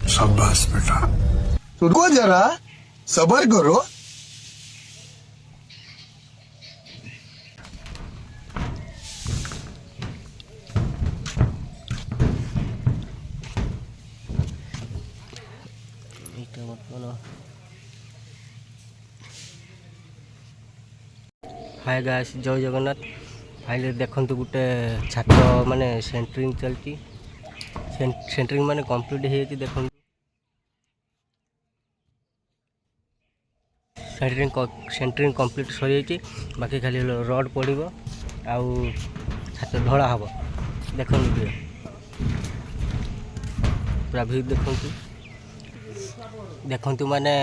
शाबाश बेटा, रुको जरा, सबर करो। हाय गाइस, जय जगन्नाथ। फाइनली देखु गोटे छात माने सेंटरिंग चलती। सेंटरिंग माने कंप्लीट हो देखो। सेंटरिंग कंप्लीट सरी बाकी खाली रड पड़ो आउ छात ढला हम। देखो पूरा भी देखु माने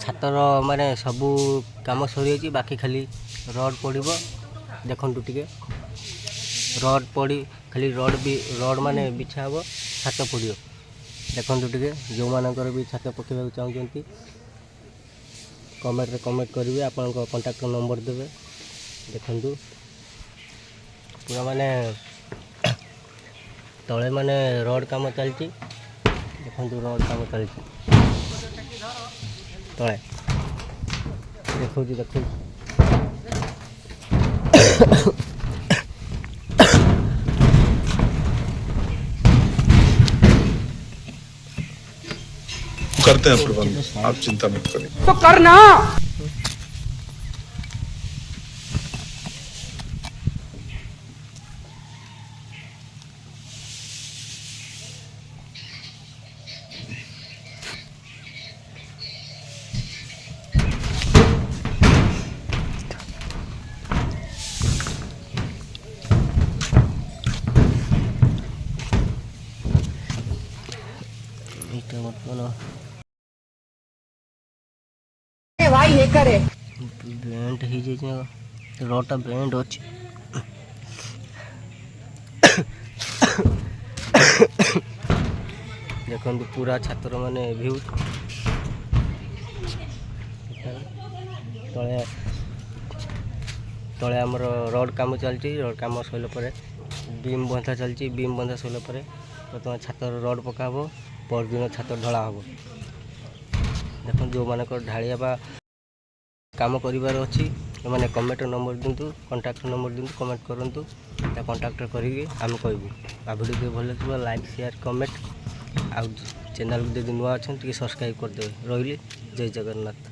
छातर माने सबू काम सरी बाकी खाली रड पड़ो। देखु टे रड पड़ी खाली रड माने बिछा हम छात पड़ो। देखु टे जो मानकर भी छात पकेबा चाहते कमेंट करेंगे। आपण कांटेक्ट नंबर देवे। देखु पूरा माने तले माने रड काम चलती। देखु रड काम चलती तले देखो देखो करते हैं प्रबंध, आप चिंता मत करिए। तो करना। भाई ये करे बेंट हो जाए रडटा बेंट अच्छे। देखो पूरा छातर माने व्यू तले तले आमर रड काम चलती। रड काम सरला पर बीम बंधा चलती। बीम बंधा सरला पर प्रथम छातर रड पकाब परदिन छात ढला हम। देखो जो मानक ढालिया काम करिवार अच्छी मैंने कमेंट नंबर दिंतु, कांटेक्ट नंबर दिंतु, कमेंट करंतु। कांटेक्ट करिके आम कहबू। आ वीडियो भल लगे लाइक शेयर कमेंट। आ चैनल को यदि नुआ अच्छा सब्सक्राइब करदे। रही जय जगन्नाथ।